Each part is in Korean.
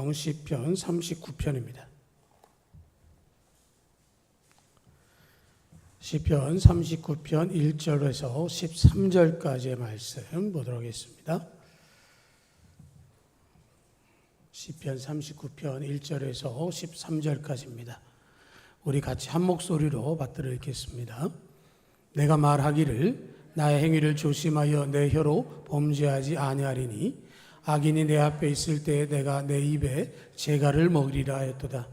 성경 시편 39편입니다. 시편 39편 1절에서 13절까지의 말씀 보도록 하겠습니다. 시편 39편 1절에서 13절까지입니다. 우리 같이 한 목소리로 받들어 읽겠습니다. 내가 말하기를 나의 행위를 조심하여 내 혀로 범죄하지 아니하리니 악인이 내 앞에 있을 때에 내가 내 입에 재갈을 먹이리라 하였도다.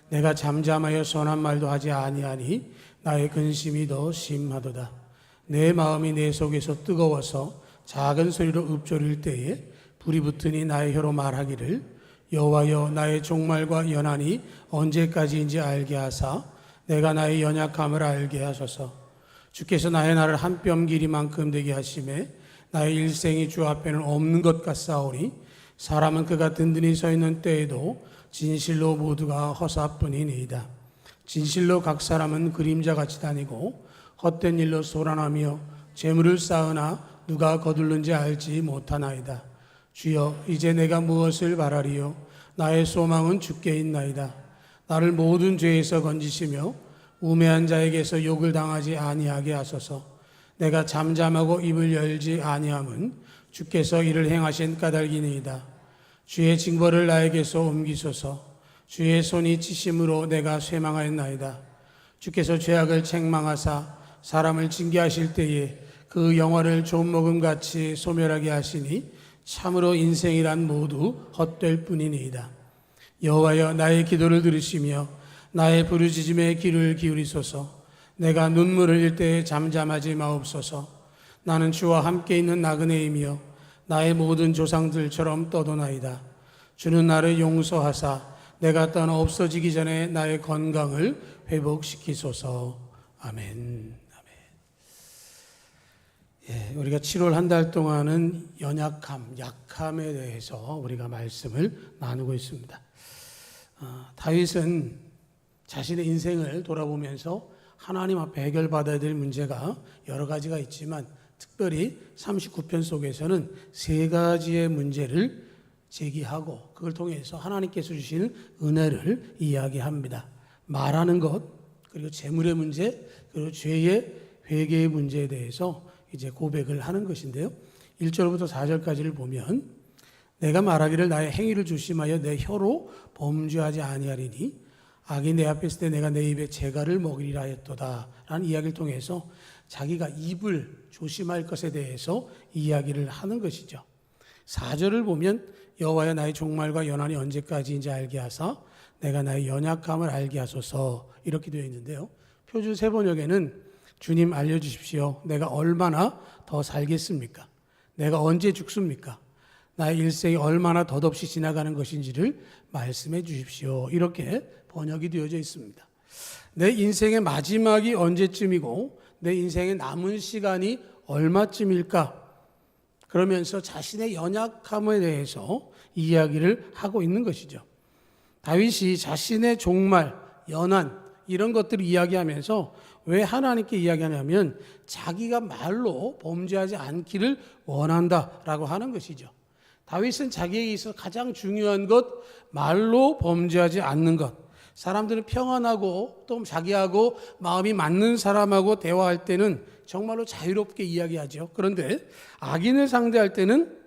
내가 잠잠하여 선한 말도 하지 아니하니 나의 근심이 더 심하도다. 내 마음이 내 속에서 뜨거워서 작은 소리로 읊조릴 때에 불이 붙으니 나의 혀로 말하기를 여호와여 나의 종말과 연한이 언제까지인지 알게 하사 내가 나의 연약함을 알게 하소서. 주께서 나의 날을 한 뼘 길이만큼 되게 하심에 나의 일생이 주 앞에는 없는 것 같사오니 사람은 그가 든든히 서 있는 때에도 진실로 모두가 허사뿐이니이다. 진실로 각 사람은 그림자같이 다니고 헛된 일로 소란하며 재물을 쌓으나 누가 거둘는지 알지 못하나이다. 주여 이제 내가 무엇을 바라리요? 나의 소망은 주께 있나이다. 나를 모든 죄에서 건지시며 우매한 자에게서 욕을 당하지 아니하게 하소서. 내가 잠잠하고 입을 열지 아니함은 주께서 이를 행하신 까닭이니이다. 주의 징벌을 나에게서 옮기소서. 주의 손이 치심으로 내가 쇠망하였나이다. 주께서 죄악을 책망하사 사람을 징계하실 때에 그 영화를 좀먹음같이 소멸하게 하시니 참으로 인생이란 모두 헛될 뿐이니이다. 여호와여 나의 기도를 들으시며 나의 부르짖음에 귀를 기울이소서. 내가 눈물을 흘릴 때에 잠잠하지 마옵소서. 나는 주와 함께 있는 나그네이며 나의 모든 조상들처럼 떠도나이다. 주는 나를 용서하사 내가 떠나 없어지기 전에 나의 건강을 회복시키소서. 아멘. 예, 우리가 7월 한 달 동안은 연약함, 약함에 대해서 우리가 말씀을 나누고 있습니다. 다윗은 자신의 인생을 돌아보면서 하나님 앞에 해결받아야 될 문제가 여러 가지가 있지만 특별히 39편 속에서는 세 가지의 문제를 제기하고 그걸 통해서 하나님께서 주시는 은혜를 이야기합니다. 말하는 것, 그리고 재물의 문제, 그리고 죄의 회개의 문제에 대해서 이제 고백을 하는 것인데요. 1절부터 4절까지를 보면 내가 말하기를 나의 행위를 조심하여 내 혀로 범죄하지 아니하리니 악이 내 앞에 있을 때 내가 내 입에 재갈을 먹이리라 했도다 라는 이야기를 통해서 자기가 입을 조심할 것에 대해서 이야기를 하는 것이죠. 4절을 보면 여호와여 나의 종말과 연한이 언제까지인지 알게 하사 내가 나의 연약함을 알게 하소서 이렇게 되어 있는데요. 표준 세번역에는 주님 알려주십시오. 내가 얼마나 더 살겠습니까? 내가 언제 죽습니까? 나의 일생이 얼마나 덧없이 지나가는 것인지를 말씀해 주십시오. 이렇게 번역이 되어져 있습니다. 내 인생의 마지막이 언제쯤이고 내 인생의 남은 시간이 얼마쯤일까? 그러면서 자신의 연약함에 대해서 이야기를 하고 있는 것이죠. 다윗이 자신의 종말, 연한 이런 것들을 이야기하면서 왜 하나님께 이야기하냐면 자기가 말로 범죄하지 않기를 원한다라고 하는 것이죠. 다윗은 자기에게 있어서 가장 중요한 것, 말로 범죄하지 않는 것. 사람들은 평안하고 또 자기하고 마음이 맞는 사람하고 대화할 때는 정말로 자유롭게 이야기하죠. 그런데 악인을 상대할 때는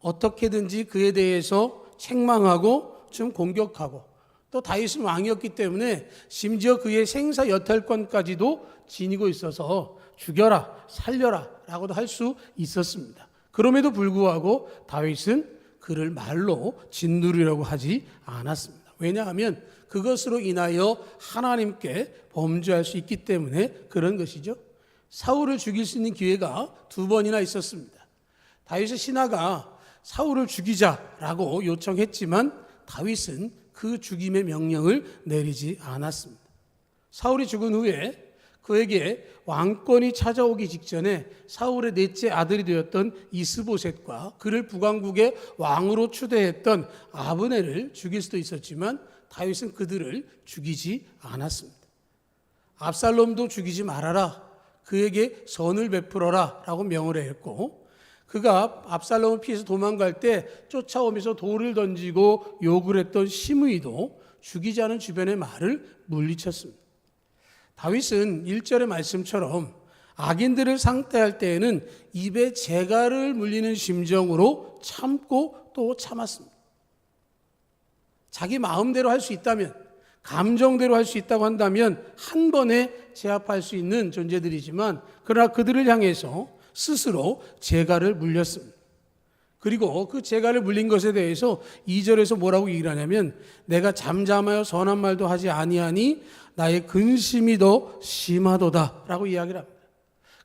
어떻게든지 그에 대해서 책망하고 좀 공격하고 또 다윗은 왕이었기 때문에 심지어 그의 생사 여탈권까지도 지니고 있어서 죽여라, 살려라 라고도 할 수 있었습니다. 그럼에도 불구하고 다윗은 그를 말로 진누리라고 하지 않았습니다. 왜냐하면 그것으로 인하여 하나님께 범죄할 수 있기 때문에 그런 것이죠. 사울을 죽일 수 있는 기회가 2번이나 있었습니다. 다윗의 신하가 사울을 죽이자라고 요청했지만 다윗은 그 죽임의 명령을 내리지 않았습니다. 사울이 죽은 후에 그에게 왕권이 찾아오기 직전에 사울의 넷째 아들이 되었던 이스보셋과 그를 북왕국의 왕으로 추대했던 아브넬을 죽일 수도 있었지만 다윗은 그들을 죽이지 않았습니다. 압살롬도 죽이지 말아라. 그에게 선을 베풀어라 라고 명을 했고 그가 압살롬을 피해서 도망갈 때 쫓아오면서 돌을 던지고 욕을 했던 시므이도 죽이지 않은 주변의 말을 물리쳤습니다. 다윗은 1절의 말씀처럼 악인들을 상대할 때에는 입에 재갈을 물리는 심정으로 참고 또 참았습니다. 자기 마음대로 할 수 있다면, 감정대로 할 수 있다고 한다면 한 번에 제압할 수 있는 존재들이지만, 그러나 그들을 향해서 스스로 재갈을 물렸습니다. 그리고 그 재갈을 물린 것에 대해서 2절에서 뭐라고 얘기를 하냐면, 내가 잠잠하여 선한 말도 하지 아니하니 나의 근심이 더 심하도다 라고 이야기를 합니다.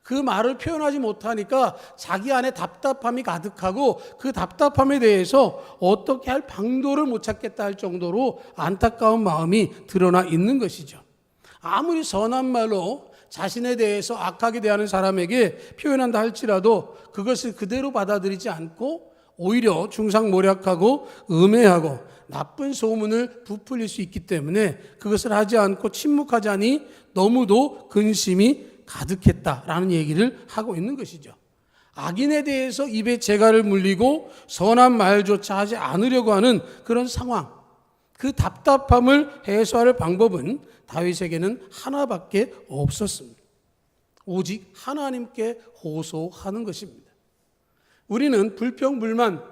그 말을 표현하지 못하니까 자기 안에 답답함이 가득하고 그 답답함에 대해서 어떻게 할 방도를 못 찾겠다 할 정도로 안타까운 마음이 드러나 있는 것이죠. 아무리 선한 말로 자신에 대해서 악하게 대하는 사람에게 표현한다 할지라도 그것을 그대로 받아들이지 않고 오히려 중상모략하고 음해하고 나쁜 소문을 부풀릴 수 있기 때문에 그것을 하지 않고 침묵하자니 너무도 근심이 가득했다라는 얘기를 하고 있는 것이죠. 악인에 대해서 입에 재갈을 물리고 선한 말조차 하지 않으려고 하는 그런 상황, 그 답답함을 해소할 방법은 다윗에게는 하나밖에 없었습니다. 오직 하나님께 호소하는 것입니다. 우리는 불평불만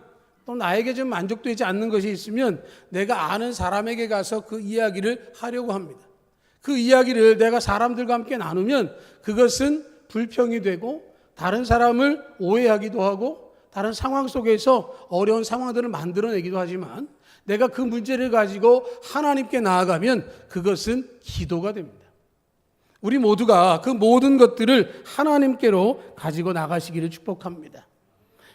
또 나에게 좀 만족되지 않는 것이 있으면 내가 아는 사람에게 가서 그 이야기를 하려고 합니다. 그 이야기를 내가 사람들과 함께 나누면 그것은 불평이 되고 다른 사람을 오해하기도 하고 다른 상황 속에서 어려운 상황들을 만들어내기도 하지만 내가 그 문제를 가지고 하나님께 나아가면 그것은 기도가 됩니다. 우리 모두가 그 모든 것들을 하나님께로 가지고 나가시기를 축복합니다.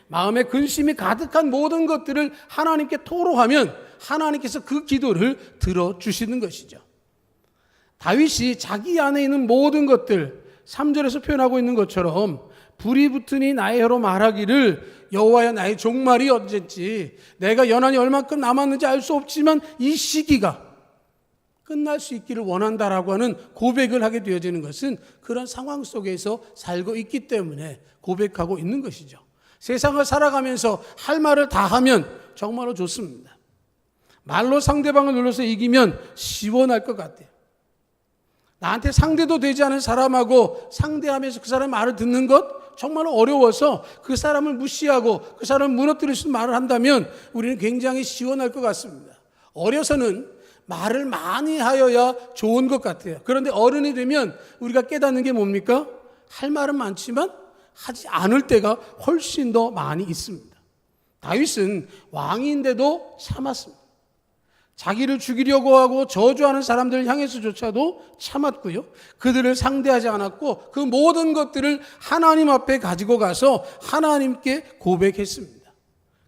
마음에 근심이 가득한 모든 것들을 하나님께 토로하면 하나님께서 그 기도를 들어주시는 것이죠. 다윗이 자기 안에 있는 모든 것들 3절에서 표현하고 있는 것처럼 불이 붙으니 나의 혀로 말하기를 여호와여 나의 종말이 언젠지 내가 연한이 얼마큼 남았는지 알 수 없지만 이 시기가 끝날 수 있기를 원한다라고 하는 고백을 하게 되어지는 것은 그런 상황 속에서 살고 있기 때문에 고백하고 있는 것이죠. 세상을 살아가면서 할 말을 다 하면 정말로 좋습니다. 말로 상대방을 눌러서 이기면 시원할 것 같아요. 나한테 상대도 되지 않은 사람하고 상대하면서 그 사람의 말을 듣는 것 정말 어려워서 그 사람을 무시하고 그 사람을 무너뜨릴 수 있는 말을 한다면 우리는 굉장히 시원할 것 같습니다. 어려서는 말을 많이 하여야 좋은 것 같아요. 그런데 어른이 되면 우리가 깨닫는 게 뭡니까? 할 말은 많지만 하지 않을 때가 훨씬 더 많이 있습니다. 다윗은 왕인데도 참았습니다. 자기를 죽이려고 하고 저주하는 사람들을 향해서조차도 참았고요. 그들을 상대하지 않았고 그 모든 것들을 하나님 앞에 가지고 가서 하나님께 고백했습니다.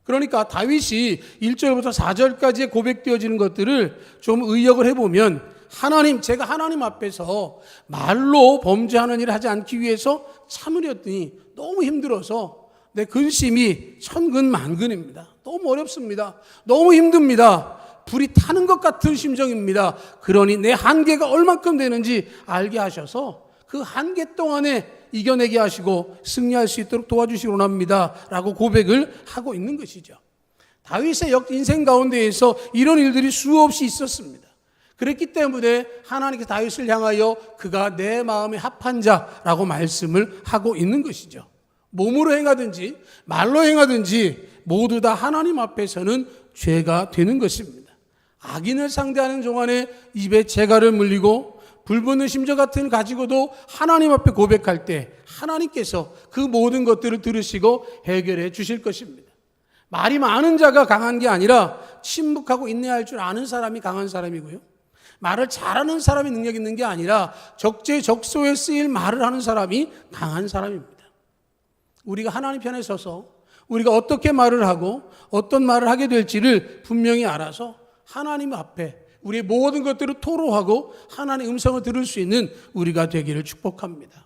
그러니까 다윗이 1절부터 4절까지의 고백되어지는 것들을 좀 의역을 해보면 하나님, 제가 하나님 앞에서 말로 범죄하는 일을 하지 않기 위해서 참으려더니 너무 힘들어서 내 근심이 천근만근입니다. 너무 어렵습니다. 너무 힘듭니다. 불이 타는 것 같은 심정입니다. 그러니 내 한계가 얼마큼 되는지 알게 하셔서 그 한계 동안에 이겨내게 하시고 승리할 수 있도록 도와주시기 원합니다 라고 고백을 하고 있는 것이죠. 다윗의 인생 가운데에서 이런 일들이 수없이 있었습니다. 그랬기 때문에 하나님께서 다윗을 향하여 그가 내 마음에 합한 자라고 말씀을 하고 있는 것이죠. 몸으로 행하든지 말로 행하든지 모두 다 하나님 앞에서는 죄가 되는 것입니다. 악인을 상대하는 동안에 입에 재갈을 물리고 불붙는 심정 같은 걸 가지고도 하나님 앞에 고백할 때 하나님께서 그 모든 것들을 들으시고 해결해 주실 것입니다. 말이 많은 자가 강한 게 아니라 침묵하고 인내할 줄 아는 사람이 강한 사람이고요. 말을 잘하는 사람이 능력 있는 게 아니라 적재적소에 쓰일 말을 하는 사람이 강한 사람입니다. 우리가 하나님 편에 서서 우리가 어떻게 말을 하고 어떤 말을 하게 될지를 분명히 알아서 하나님 앞에 우리의 모든 것들을 토로하고 하나님의 음성을 들을 수 있는 우리가 되기를 축복합니다.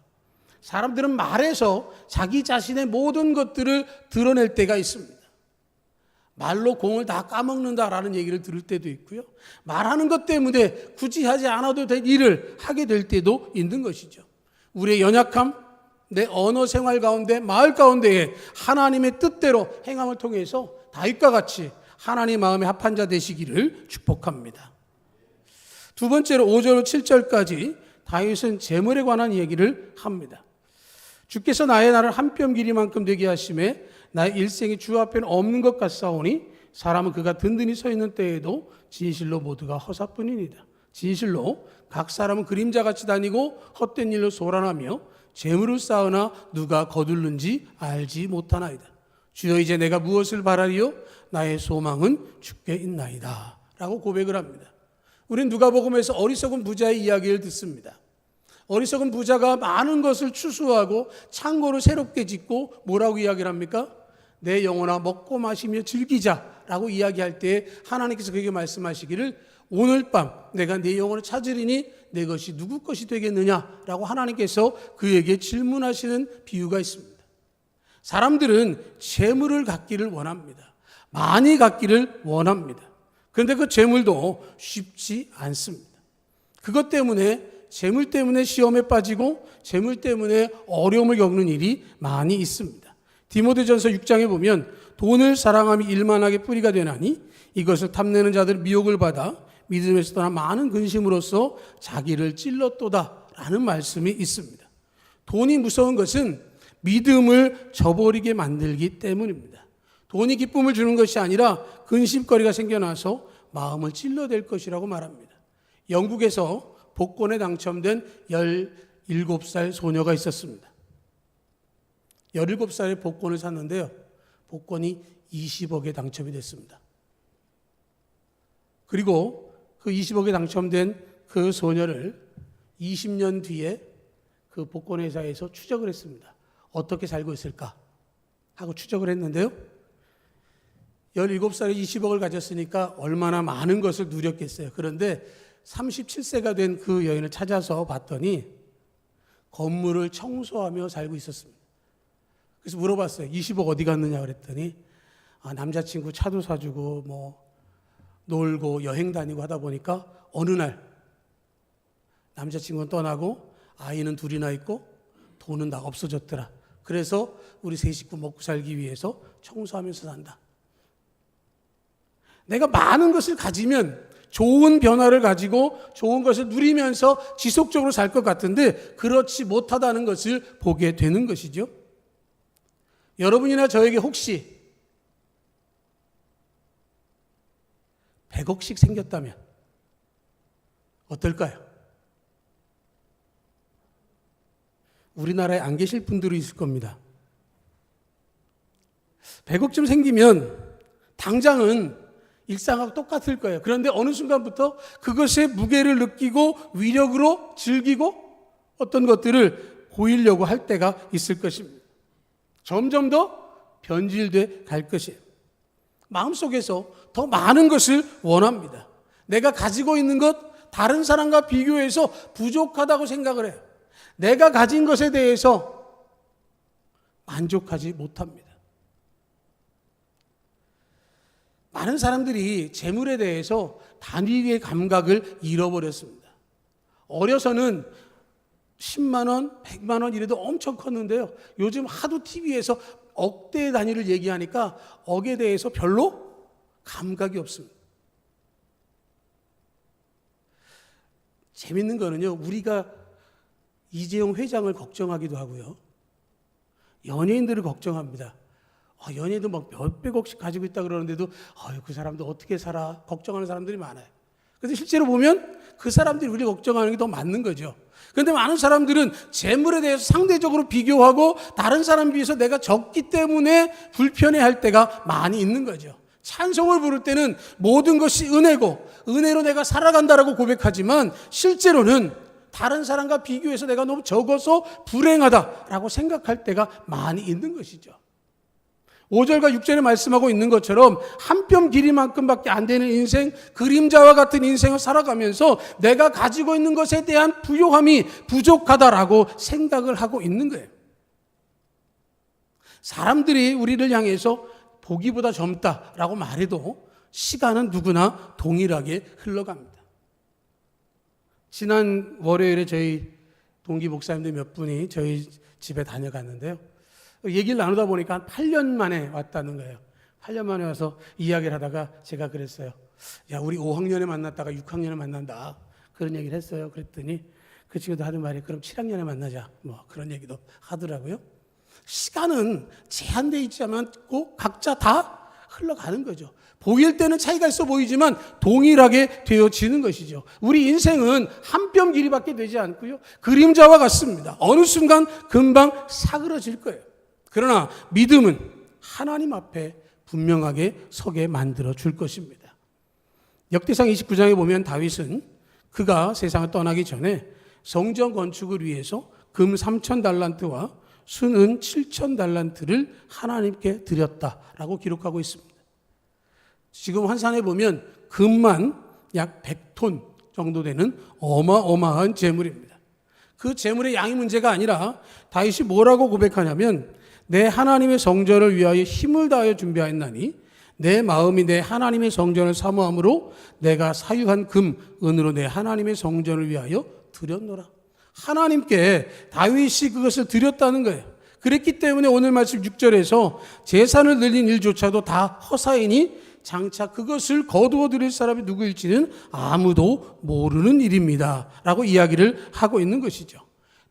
사람들은 말해서 자기 자신의 모든 것들을 드러낼 때가 있습니다. 말로 공을 다 까먹는다라는 얘기를 들을 때도 있고요. 말하는 것 때문에 굳이 하지 않아도 될 일을 하게 될 때도 있는 것이죠. 우리의 연약함, 내 언어 생활 가운데, 마을 가운데에 하나님의 뜻대로 행함을 통해서 다윗과 같이 하나님 마음에 합한 자 되시기를 축복합니다. 두 번째로 5절 7절까지 다윗은 재물에 관한 얘기를 합니다. 주께서 나의 날을 한 뼘 길이만큼 되게 하심에 나의 일생이 주 앞에는 없는 것 같사오니 사람은 그가 든든히 서 있는 때에도 진실로 모두가 허사뿐이니이다. 진실로 각 사람은 그림자같이 다니고 헛된 일로 소란하며 재물을 쌓으나 누가 거둘는지 알지 못하나이다. 주여 이제 내가 무엇을 바라리요? 나의 소망은 주께 있나이다 라고 고백을 합니다. 우린 누가복음에서 어리석은 부자의 이야기를 듣습니다. 어리석은 부자가 많은 것을 추수하고 창고를 새롭게 짓고 뭐라고 이야기를 합니까? 내 영혼아 먹고 마시며 즐기자라고 이야기할 때 하나님께서 그에게 말씀하시기를 오늘 밤 내가 내 영혼을 찾으리니 내 것이 누구 것이 되겠느냐라고 하나님께서 그에게 질문하시는 비유가 있습니다. 사람들은 재물을 갖기를 원합니다. 많이 갖기를 원합니다. 그런데 그 재물도 쉽지 않습니다. 그것 때문에 재물 때문에 시험에 빠지고 재물 때문에 어려움을 겪는 일이 많이 있습니다. 디모데전서 6장에 보면 돈을 사랑함이 일만하게 뿌리가 되나니 이것을 탐내는 자들 미혹을 받아 믿음에서 떠나 많은 근심으로써 자기를 찔렀도다 라는 말씀이 있습니다. 돈이 무서운 것은 믿음을 저버리게 만들기 때문입니다. 돈이 기쁨을 주는 것이 아니라 근심거리가 생겨나서 마음을 찔러댈 것이라고 말합니다. 영국에서 복권에 당첨된 17살 소녀가 있었습니다. 17살에 복권을 샀는데요. 복권이 20억에 당첨이 됐습니다. 그리고 그 20억에 당첨된 그 소녀를 20년 뒤에 그 복권회사에서 추적을 했습니다. 어떻게 살고 있을까 하고 추적을 했는데요. 17살에 20억을 가졌으니까 얼마나 많은 것을 누렸겠어요. 그런데 37세가 된 그 여인을 찾아서 봤더니 건물을 청소하며 살고 있었습니다. 그래서 물어봤어요. 20억 어디 갔느냐 그랬더니 남자친구 차도 사주고 뭐 놀고 여행 다니고 하다 보니까 어느 날 남자친구는 떠나고 아이는 둘이나 있고 돈은 다 없어졌더라. 그래서 우리 세 식구 먹고 살기 위해서 청소하면서 산다. 내가 많은 것을 가지면 좋은 변화를 가지고 좋은 것을 누리면서 지속적으로 살 것 같은데 그렇지 못하다는 것을 보게 되는 것이죠. 여러분이나 저에게 혹시 100억씩 생겼다면 어떨까요? 우리나라에 안 계실 분들이 있을 겁니다. 100억쯤 생기면 당장은 일상하고 똑같을 거예요. 그런데 어느 순간부터 그것의 무게를 느끼고 위력으로 즐기고 어떤 것들을 보이려고 할 때가 있을 것입니다. 점점 더 변질돼 갈 것이에요. 마음속에서 더 많은 것을 원합니다. 내가 가지고 있는 것 다른 사람과 비교해서 부족하다고 생각을 해요. 내가 가진 것에 대해서 만족하지 못합니다. 많은 사람들이 재물에 대해서 단위의 감각을 잃어버렸습니다. 어려서는 10만 원, 100만 원 이래도 엄청 컸는데요. 요즘 하도 TV에서 억대 단위를 얘기하니까 억에 대해서 별로 감각이 없습니다. 재밌는 거는요. 우리가 이재용 회장을 걱정하기도 하고요. 연예인들을 걱정합니다. 연예인도 막 몇백억씩 가지고 있다 그러는데도 그 사람도 어떻게 살아? 걱정하는 사람들이 많아요. 그런데 실제로 보면 그 사람들이 우리 걱정하는 게 더 맞는 거죠. 그런데 많은 사람들은 재물에 대해서 상대적으로 비교하고 다른 사람에 비해서 내가 적기 때문에 불편해할 때가 많이 있는 거죠. 찬송을 부를 때는 모든 것이 은혜고 은혜로 내가 살아간다라고 고백하지만 실제로는 다른 사람과 비교해서 내가 너무 적어서 불행하다라고 생각할 때가 많이 있는 것이죠. 5절과 6절에 말씀하고 있는 것처럼 한 뼘 길이만큼밖에 안 되는 인생, 그림자와 같은 인생을 살아가면서 내가 가지고 있는 것에 대한 부요함이 부족하다라고 생각을 하고 있는 거예요. 사람들이 우리를 향해서 보기보다 젊다라고 말해도 시간은 누구나 동일하게 흘러갑니다. 지난 월요일에 저희 동기 목사님들 몇 분이 저희 집에 다녀갔는데요. 얘기를 나누다 보니까 한 8년 만에 왔다는 거예요. 8년 만에 와서 이야기를 하다가 제가 그랬어요. 야, 우리 5학년에 만났다가 6학년에 만난다. 그런 얘기를 했어요. 그랬더니 그 친구도 하는 말이 그럼 7학년에 만나자. 뭐 그런 얘기도 하더라고요. 시간은 제한되어 있지 않고 각자 다 흘러가는 거죠. 보일 때는 차이가 있어 보이지만 동일하게 되어지는 것이죠. 우리 인생은 한 뼘 길이밖에 되지 않고요. 그림자와 같습니다. 어느 순간 금방 사그러질 거예요. 그러나 믿음은 하나님 앞에 분명하게 서게 만들어 줄 것입니다. 역대상 29장에 보면 다윗은 그가 세상을 떠나기 전에 성전 건축을 위해서 금 3,000달란트와 순은 7,000달란트를 하나님께 드렸다라고 기록하고 있습니다. 지금 환산해 보면 금만 약 100톤 정도 되는 어마어마한 재물입니다. 그 재물의 양이 문제가 아니라 다윗이 뭐라고 고백하냐면 내 하나님의 성전을 위하여 힘을 다하여 준비하였나니 내 마음이 내 하나님의 성전을 사모함으로 내가 사유한 금, 은으로 내 하나님의 성전을 위하여 드렸노라. 하나님께 다윗이 그것을 드렸다는 거예요. 그랬기 때문에 오늘 말씀 6절에서 재산을 늘린 일조차도 다 허사이니 장차 그것을 거두어 드릴 사람이 누구일지는 아무도 모르는 일입니다 라고 이야기를 하고 있는 것이죠.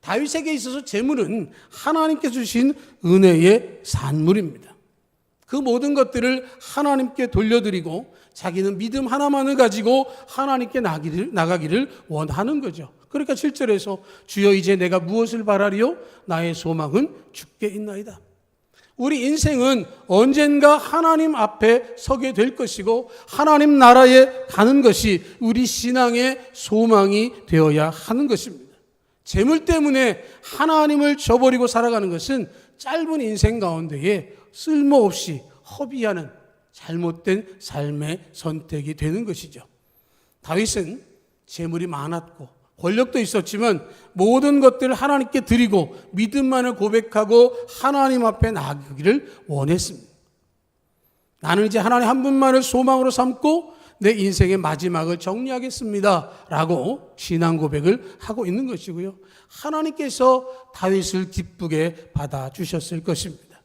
다윗에게 있어서 재물은 하나님께 주신 은혜의 산물입니다. 그 모든 것들을 하나님께 돌려드리고 자기는 믿음 하나만을 가지고 하나님께 나가기를 원하는 거죠. 그러니까 7절에서 주여 이제 내가 무엇을 바라리요? 나의 소망은 주께 있나이다. 우리 인생은 언젠가 하나님 앞에 서게 될 것이고 하나님 나라에 가는 것이 우리 신앙의 소망이 되어야 하는 것입니다. 재물 때문에 하나님을 저버리고 살아가는 것은 짧은 인생 가운데에 쓸모없이 허비하는 잘못된 삶의 선택이 되는 것이죠. 다윗은 재물이 많았고 권력도 있었지만 모든 것들을 하나님께 드리고 믿음만을 고백하고 하나님 앞에 나가기를 원했습니다. 나는 이제 하나님 한 분만을 소망으로 삼고 내 인생의 마지막을 정리하겠습니다 라고 신앙 고백을 하고 있는 것이고요. 하나님께서 다윗을 기쁘게 받아주셨을 것입니다.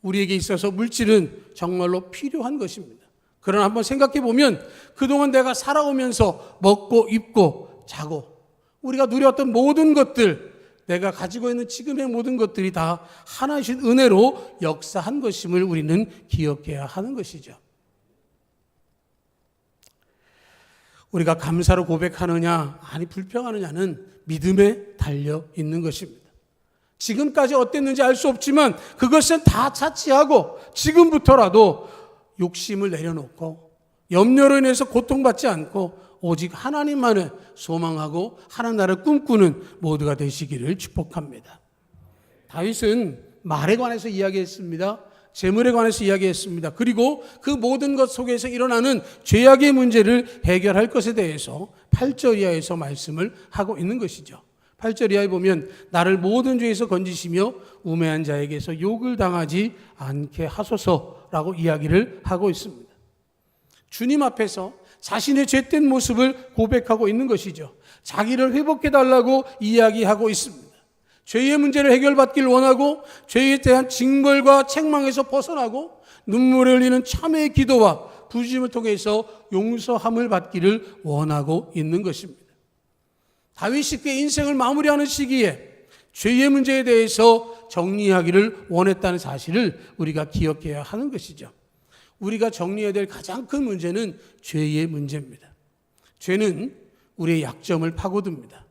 우리에게 있어서 물질은 정말로 필요한 것입니다. 그러나 한번 생각해 보면 그동안 내가 살아오면서 먹고 입고 자고 우리가 누렸던 모든 것들, 내가 가지고 있는 지금의 모든 것들이 다 하나이신 은혜로 역사한 것임을 우리는 기억해야 하는 것이죠. 우리가 감사로 고백하느냐 아니 불평하느냐는 믿음에 달려 있는 것입니다. 지금까지 어땠는지 알 수 없지만 그것은 다 차치하고 지금부터라도 욕심을 내려놓고 염려로 인해서 고통받지 않고 오직 하나님만을 소망하고 하나님 나라를 꿈꾸는 모두가 되시기를 축복합니다. 다윗은 말에 관해서 이야기했습니다. 재물에 관해서 이야기했습니다. 그리고 그 모든 것 속에서 일어나는 죄악의 문제를 해결할 것에 대해서 8절 이하에서 말씀을 하고 있는 것이죠. 8절 이하에 보면 나를 모든 죄에서 건지시며 우매한 자에게서 욕을 당하지 않게 하소서라고 이야기를 하고 있습니다. 주님 앞에서 자신의 죄된 모습을 고백하고 있는 것이죠. 자기를 회복해달라고 이야기하고 있습니다. 죄의 문제를 해결받기를 원하고 죄에 대한 징벌과 책망에서 벗어나고 눈물을 흘리는 참회의 기도와 부르심을 통해서 용서함을 받기를 원하고 있는 것입니다. 다윗이 그의 인생을 마무리하는 시기에 죄의 문제에 대해서 정리하기를 원했다는 사실을 우리가 기억해야 하는 것이죠. 우리가 정리해야 될 가장 큰 문제는 죄의 문제입니다. 죄는 우리의 약점을 파고듭니다.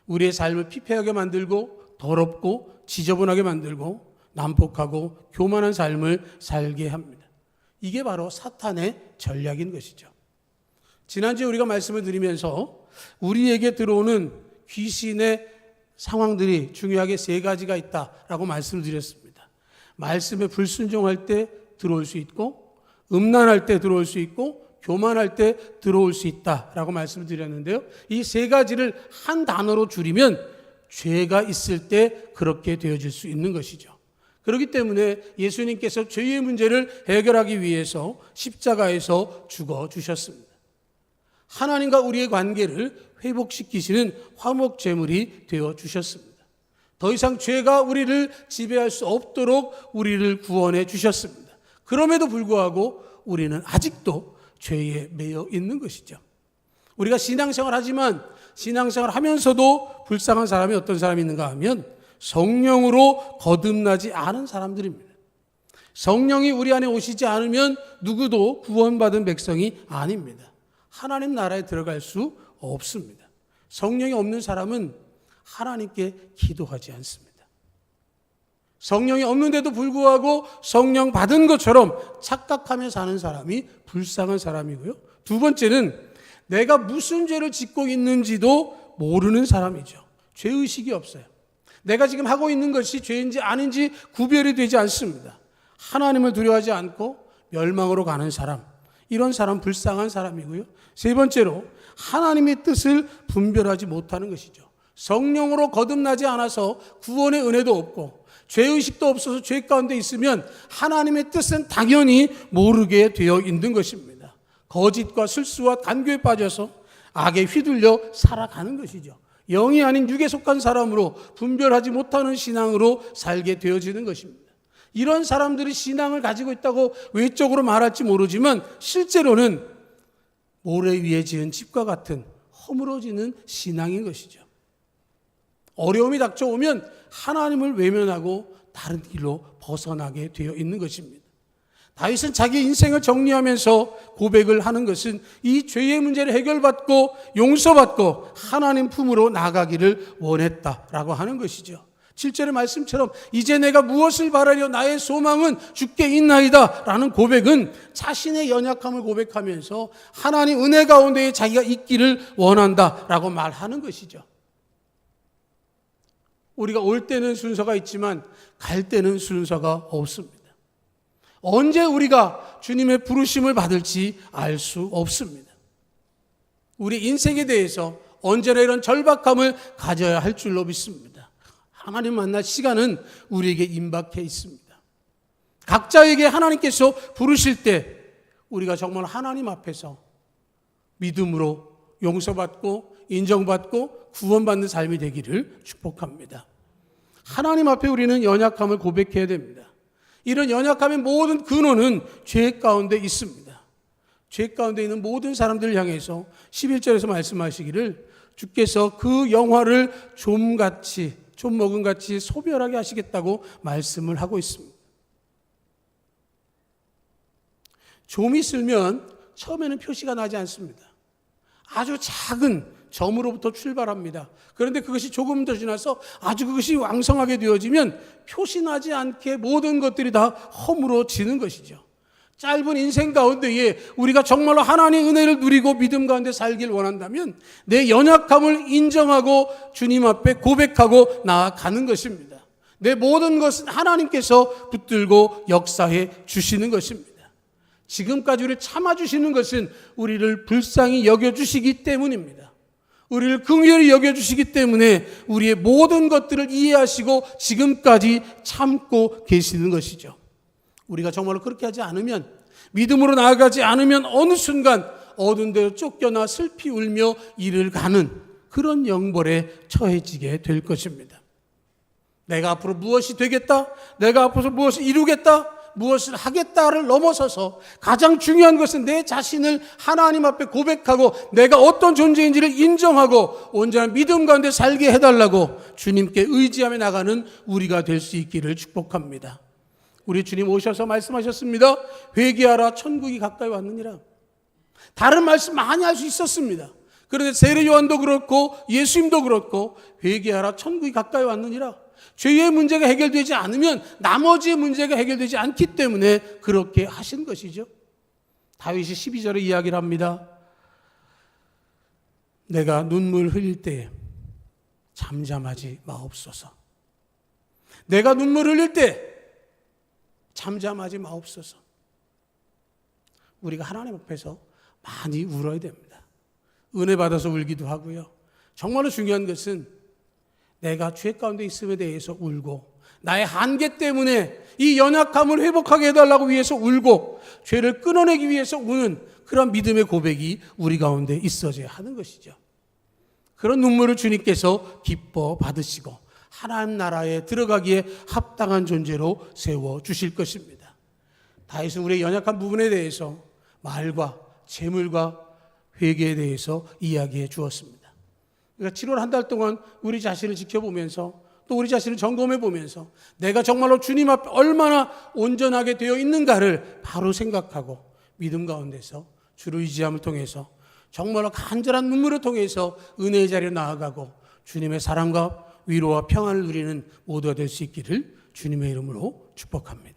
우리의 삶을 피폐하게 만들고 더럽고 지저분하게 만들고 난폭하고 교만한 삶을 살게 합니다. 이게 바로 사탄의 전략인 것이죠. 지난주에 우리가 말씀을 드리면서 우리에게 들어오는 귀신의 상황들이 중요하게 3가지가 있다라고 말씀을 드렸습니다. 말씀에 불순종할 때 들어올 수 있고 음란할 때 들어올 수 있고 교만할 때 들어올 수 있다라고 말씀을 드렸는데요. 이 3가지를 한 단어로 줄이면 죄가 있을 때 그렇게 되어질 수 있는 것이죠. 그렇기 때문에 예수님께서 죄의 문제를 해결하기 위해서 십자가에서 죽어주셨습니다. 하나님과 우리의 관계를 회복시키시는 화목제물이 되어 주셨습니다. 더 이상 죄가 우리를 지배할 수 없도록 우리를 구원해 주셨습니다. 그럼에도 불구하고 우리는 아직도 죄에 매여 있는 것이죠. 우리가 신앙생활 하지만 신앙생활 하면서도 불쌍한 사람이 어떤 사람이 있는가 하면 성령으로 거듭나지 않은 사람들입니다. 성령이 우리 안에 오시지 않으면 누구도 구원받은 백성이 아닙니다. 하나님 나라에 들어갈 수 없습니다. 성령이 없는 사람은 하나님께 기도하지 않습니다. 성령이 없는데도 불구하고 성령 받은 것처럼 착각하며 사는 사람이 불쌍한 사람이고요. 두 번째는 내가 무슨 죄를 짓고 있는지도 모르는 사람이죠. 죄의식이 없어요. 내가 지금 하고 있는 것이 죄인지 아닌지 구별이 되지 않습니다. 하나님을 두려워하지 않고 멸망으로 가는 사람, 이런 사람 불쌍한 사람이고요. 세 번째로 하나님의 뜻을 분별하지 못하는 것이죠. 성령으로 거듭나지 않아서 구원의 은혜도 없고 죄의식도 없어서 죄 가운데 있으면 하나님의 뜻은 당연히 모르게 되어 있는 것입니다. 거짓과 술수와 간교에 빠져서 악에 휘둘려 살아가는 것이죠. 영이 아닌 육에 속한 사람으로 분별하지 못하는 신앙으로 살게 되어지는 것입니다. 이런 사람들이 신앙을 가지고 있다고 외적으로 말할지 모르지만 실제로는 모래 위에 지은 집과 같은 허물어지는 신앙인 것이죠. 어려움이 닥쳐오면 하나님을 외면하고 다른 길로 벗어나게 되어 있는 것입니다. 다윗은 자기 인생을 정리하면서 고백을 하는 것은 이 죄의 문제를 해결받고 용서받고 하나님 품으로 나가기를 원했다라고 하는 것이죠. 7절의 말씀처럼 이제 내가 무엇을 바라려 나의 소망은 주께 있나이다 라는 고백은 자신의 연약함을 고백하면서 하나님 은혜 가운데에 자기가 있기를 원한다라고 말하는 것이죠. 우리가 올 때는 순서가 있지만 갈 때는 순서가 없습니다. 언제 우리가 주님의 부르심을 받을지 알 수 없습니다. 우리 인생에 대해서 언제나 이런 절박함을 가져야 할 줄로 믿습니다. 하나님 만날 시간은 우리에게 임박해 있습니다. 각자에게 하나님께서 부르실 때 우리가 정말 하나님 앞에서 믿음으로 용서받고 인정받고 구원받는 삶이 되기를 축복합니다. 하나님 앞에 우리는 연약함을 고백해야 됩니다. 이런 연약함의 모든 근원은 죄 가운데 있습니다. 죄 가운데 있는 모든 사람들을 향해서 11절에서 말씀하시기를 주께서 그 영화를 좀 먹은같이 소멸하게 하시겠다고 말씀을 하고 있습니다. 좀이 쓸면 처음에는 표시가 나지 않습니다. 아주 작은 점으로부터 출발합니다. 그런데 그것이 조금 더 지나서 아주 그것이 왕성하게 되어지면 표시나지 않게 모든 것들이 다 허물어지는 것이죠. 짧은 인생 가운데에 우리가 정말로 하나님의 은혜를 누리고 믿음 가운데 살길 원한다면 내 연약함을 인정하고 주님 앞에 고백하고 나아가는 것입니다. 내 모든 것은 하나님께서 붙들고 역사해 주시는 것입니다. 지금까지 우리를 참아주시는 것은 우리를 불쌍히 여겨주시기 때문입니다. 우리를 긍휼히 여겨주시기 때문에 우리의 모든 것들을 이해하시고 지금까지 참고 계시는 것이죠. 우리가 정말로 그렇게 하지 않으면, 믿음으로 나아가지 않으면 어느 순간 어두운 데로 쫓겨나 슬피 울며 이를 가는 그런 영벌에 처해지게 될 것입니다. 내가 앞으로 무엇이 되겠다, 내가 앞으로 무엇을 이루겠다, 무엇을 하겠다를 넘어서서 가장 중요한 것은 내 자신을 하나님 앞에 고백하고 내가 어떤 존재인지를 인정하고 온전한 믿음 가운데 살게 해달라고 주님께 의지하며 나가는 우리가 될 수 있기를 축복합니다. 우리 주님 오셔서 말씀하셨습니다. 회개하라, 천국이 가까이 왔느니라. 다른 말씀 많이 할 수 있었습니다. 그런데 세례 요한도 그렇고 예수님도 그렇고 회개하라, 천국이 가까이 왔느니라. 죄의 문제가 해결되지 않으면 나머지의 문제가 해결되지 않기 때문에 그렇게 하신 것이죠. 다윗이 12절에 이야기를 합니다. 내가 눈물 흘릴 때 잠잠하지 마옵소서. 내가 눈물 흘릴 때 잠잠하지 마옵소서. 우리가 하나님 앞에서 많이 울어야 됩니다. 은혜 받아서 울기도 하고요. 정말로 중요한 것은 내가 죄 가운데 있음에 대해서 울고 나의 한계 때문에 이 연약함을 회복하게 해달라고 위해서 울고 죄를 끊어내기 위해서 우는 그런 믿음의 고백이 우리 가운데 있어져야 하는 것이죠. 그런 눈물을 주님께서 기뻐 받으시고 하나님 나라에 들어가기에 합당한 존재로 세워주실 것입니다. 다윗은 우리의 연약한 부분에 대해서 말과 재물과 회개에 대해서 이야기해 주었습니다. 그러니까 7월 한 달 동안 우리 자신을 지켜보면서 또 우리 자신을 점검해 보면서 내가 정말로 주님 앞에 얼마나 온전하게 되어 있는가를 바로 생각하고 믿음 가운데서 주를 의지함을 통해서 정말로 간절한 눈물을 통해서 은혜의 자리에 나아가고 주님의 사랑과 위로와 평안을 누리는 모두가 될 수 있기를 주님의 이름으로 축복합니다.